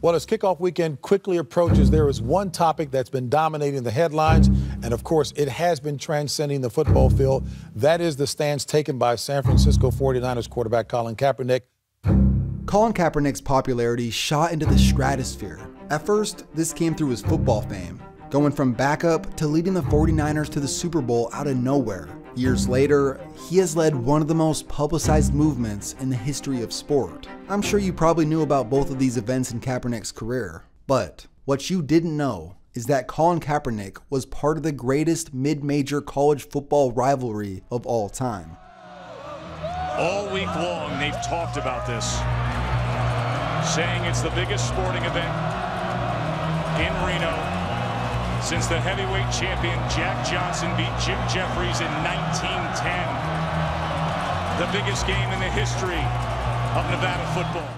Well, as kickoff weekend quickly approaches, there is one topic that's been dominating the headlines, and of course, it has been transcending the football field. That is the stance taken by San Francisco 49ers quarterback Colin Kaepernick. Colin Kaepernick's popularity shot into the stratosphere. At first, this came through his football fame, going from backup to leading the 49ers to the Super Bowl out of nowhere. Years later, he has led one of the most publicized movements in the history of sport. I'm sure you probably knew about both of these events in Kaepernick's career, but what you didn't know is that Colin Kaepernick was part of the greatest mid-major college football rivalry of all time. All week long, they've talked about this, saying it's the biggest sporting event in Reno since the heavyweight champion Jack Johnson beat Jim Jeffries in 1910. The biggest game in the history of Nevada football.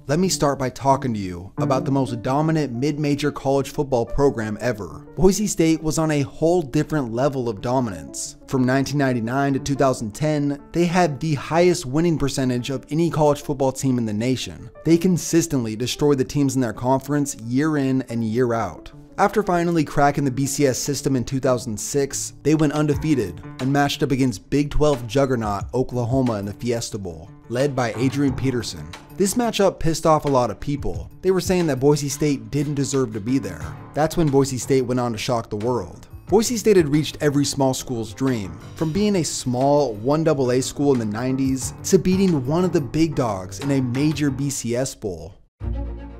Let me start by talking to you about the most dominant mid-major college football program ever. Boise State was on a whole different level of dominance. From 1999 to 2010, they had the highest winning percentage of any college football team in the nation. They consistently destroyed the teams in their conference year in and year out. After finally cracking the BCS system in 2006, they went undefeated and matched up against Big 12 juggernaut Oklahoma in the Fiesta Bowl, led by Adrian Peterson. This matchup pissed off a lot of people. They were saying that Boise State didn't deserve to be there. That's when Boise State went on to shock the world. Boise State had reached every small school's dream, from being a small 1AA school in the 90s to beating one of the big dogs in a major BCS bowl.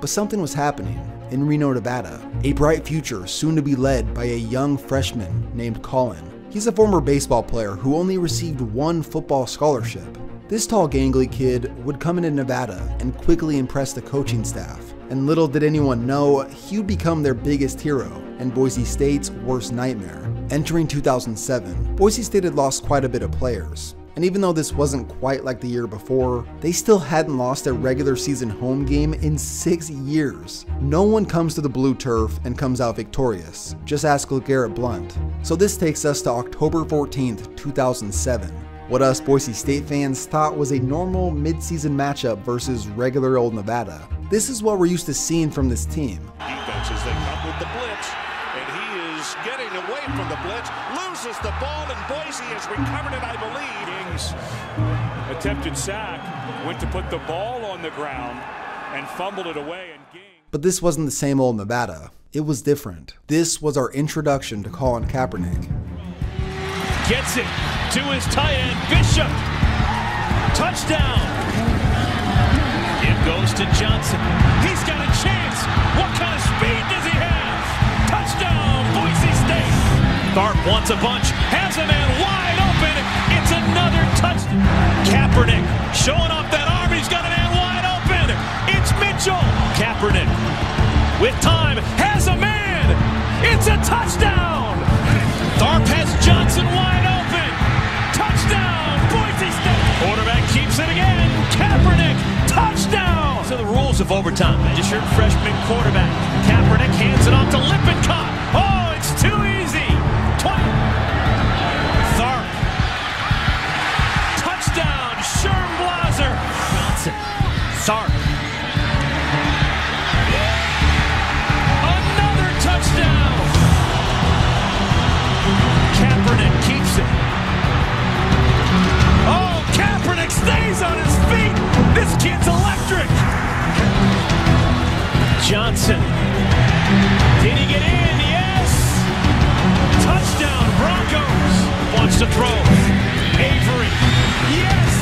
But something was happening in Reno, Nevada. A bright future soon to be led by a young freshman named Colin. He's a former baseball player who only received one football scholarship. This tall gangly kid would come into Nevada and quickly impress the coaching staff. And little did anyone know, he would become their biggest hero and Boise State's worst nightmare. Entering 2007, Boise State had lost quite a bit of players. And even though this wasn't quite like the year before, they still hadn't lost a regular season home game in 6 years. No one comes to the blue turf and comes out victorious. Just ask LeGarrette Blount. So this takes us to October 14th, 2007. What us Boise State fans thought was a normal mid-season matchup versus regular old Nevada. This is what we're used to seeing from this team. Defense as they come with the blitz, and he is getting away from the blitz, loses the ball, and Boise has recovered it, I believe. Kings attempted sack, went to put the ball on the ground, and fumbled it away. And But this wasn't the same old Nevada. It was different. This was our introduction to Colin Kaepernick. Gets it to his tight end, Bishop. Touchdown. It goes to Johnson. He's got a chance. What kind of speed does he have? Touchdown, Boise State. Tharp wants a bunch, has a man wide open. It's another touchdown. Kaepernick showing off that arm. He's got a man wide open. It's Mitchell. Kaepernick with time has a man. It's a touchdown. Tharp has Johnson wide open. Touchdown, Boise State. Quarterback keeps it again. Kaepernick, touchdown. These are the rules of overtime. Redshirt freshman quarterback. Kaepernick hands it off to Lippincott. Oh, it's too easy. Tharp. Touchdown, Sherm Blaser. Johnson. Tharp. Another touchdown. Kaepernick keeps it. Oh, Kaepernick stays on his feet. This kid's electric. Johnson. Did he get in? Yes. Touchdown, Broncos. Wants to throw. Avery. Yes.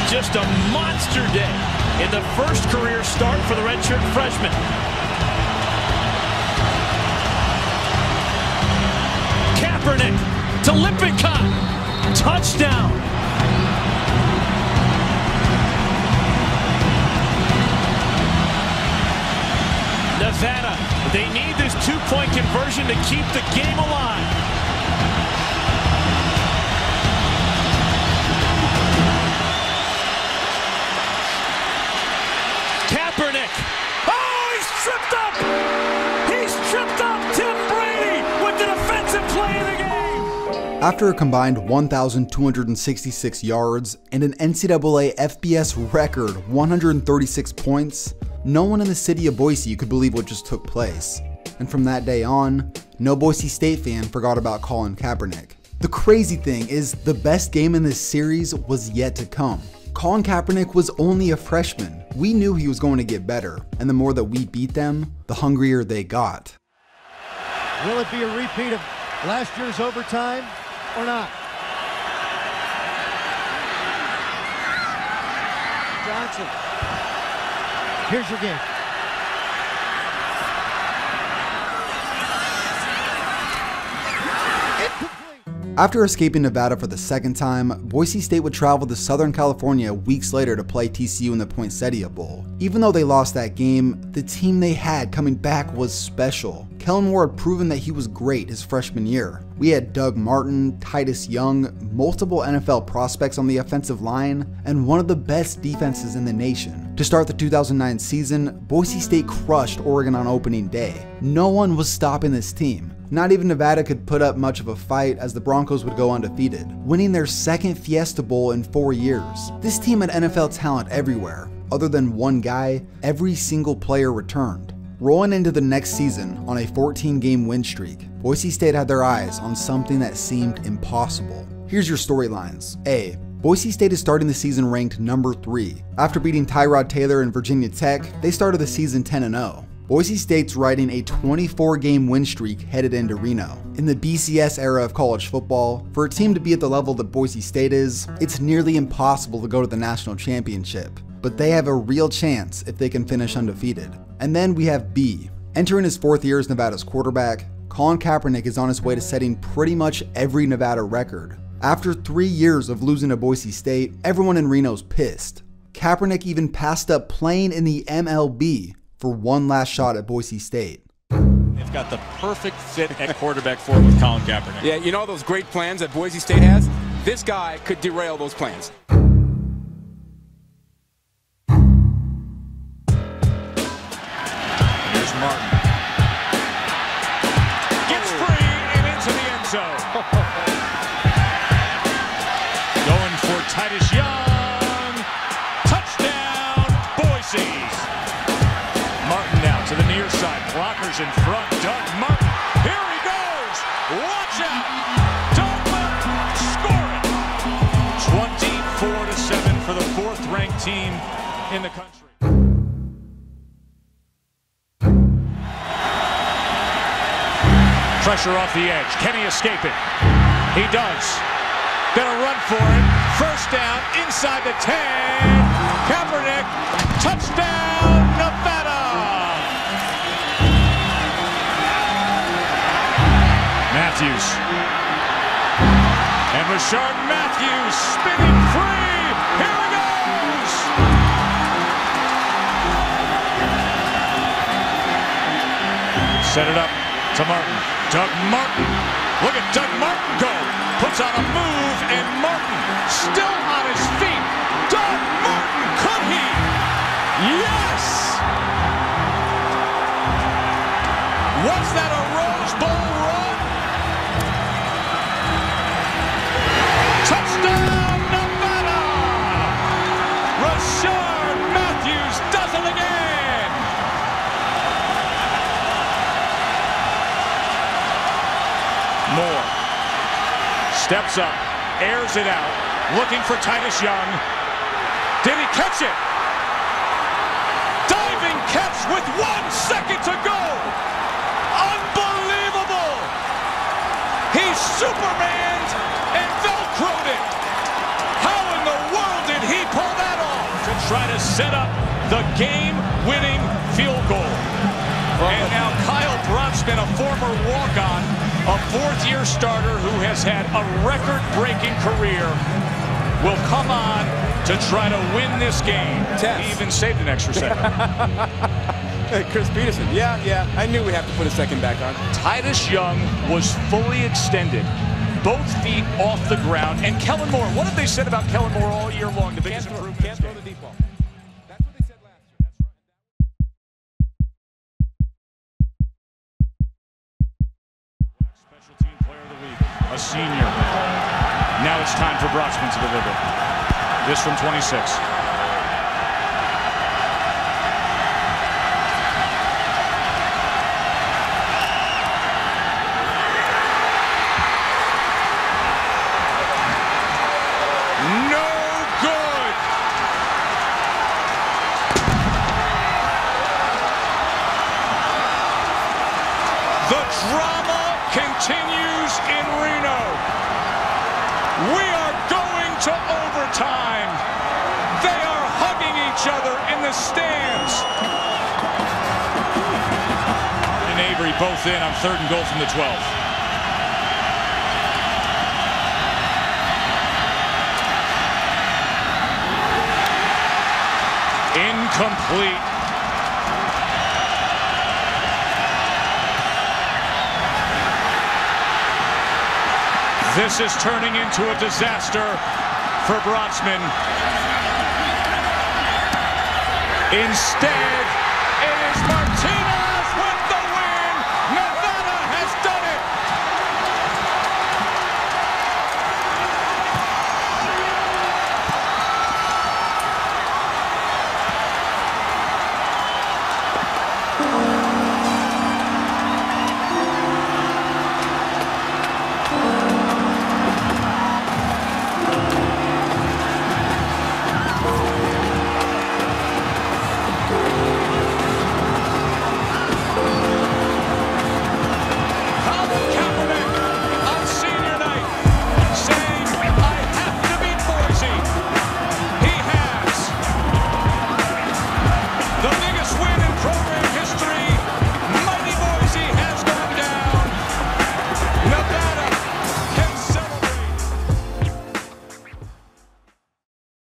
Just a monster day in the first career start for the redshirt freshman. Kaepernick to Lippincott. Touchdown. Nevada, they need this two-point conversion to keep the game alive. Kaepernick. Oh, he's tripped up. He's tripped up. Tim Brady with the defensive play of the game. After a combined 1,266 yards and an NCAA FBS record 136 points, no one in the city of Boise could believe what just took place. And from that day on, no Boise State fan forgot about Colin Kaepernick. The crazy thing is, the best game in this series was yet to come. Colin Kaepernick was only a freshman. We knew he was going to get better, and the more that we beat them, the hungrier they got. Will it be a repeat of last year's overtime or not? Johnson. Here's your game. After escaping Nevada for the second time, Boise State would travel to Southern California weeks later to play TCU in the Poinsettia Bowl. Even though they lost that game, the team they had coming back was special. Kellen Moore had proven that he was great his freshman year. We had Doug Martin, Titus Young, multiple NFL prospects on the offensive line, and one of the best defenses in the nation. To start the 2009 season, Boise State crushed Oregon on opening day. No one was stopping this team. Not even Nevada could put up much of a fight, as the Broncos would go undefeated, winning their second Fiesta Bowl in 4 years. This team had NFL talent everywhere. Other than one guy, every single player returned. Rolling into the next season on a 14-game win streak, Boise State had their eyes on something that seemed impossible. Here's your storylines. A. Boise State is starting the season ranked number 3. After beating Tyrod Taylor and Virginia Tech, they started the season 10-0. Boise State's riding a 24-game win streak headed into Reno. In the BCS era of college football, for a team to be at the level that Boise State is, it's nearly impossible to go to the national championship. But they have a real chance if they can finish undefeated. And then we have B. Entering his 4th year as Nevada's quarterback, Colin Kaepernick is on his way to setting pretty much every Nevada record. After 3 years of losing to Boise State, everyone in Reno's pissed. Kaepernick even passed up playing in the MLB for one last shot at Boise State. They've got the perfect fit at quarterback for him with Colin Kaepernick. Yeah, you know those great plans that Boise State has? This guy could derail those plans. Here's Martin. Gets free and into the end zone. Going for Titus Young. Touchdown, Boise. Martin now to the near side. Blockers in front. Doug Martin. Here he goes. Watch out. Doug Martin. Score it. 24-7 for the 4th-ranked team in the country. Pressure off the edge. Can he escape it? He does. Gonna run for it. First down inside the 10. Kaepernick. Touchdown, Nevada. Matthews. And Rashard Matthews spinning free. Here he goes. Set it up to Martin. Doug Martin. Look at Doug Martin go. Puts on a move, and Martin still on his feet. Doug Martin, could he? Yes! Was that a Rose Bowl run? Touchdown, Nevada! Rashard Matthews does it again! Moore steps up, airs it out, looking for Titus Young. Did he catch it? Diving catch with 1 second to go! Unbelievable! He Supermaned and Velcroed it! How in the world did he pull that off? To try to set up the game-winning field goal. And now Kyle Brunsman, a former walk-on, a 4th-year starter who has had a record-breaking career, will come on to try to win this game. He even saved an extra second. Hey, Chris Peterson. Yeah, I knew we have to put a second back on. Titus Young was fully extended, both feet off the ground. And Kellen Moore, what have they said about Kellen Moore all year long? The biggest improvement. Can't throw the deep ball. That's what they said last year. That's right. Special team player of the week. A senior. Now it's time for Broxman to deliver. This from 26. No good! The drama continues in Reno. We are going to overtime. They are hugging each other in the stands. And Avery both in on 3rd and goal from the 12. Incomplete. This is turning into a disaster for Broxman. Instead, it is Mark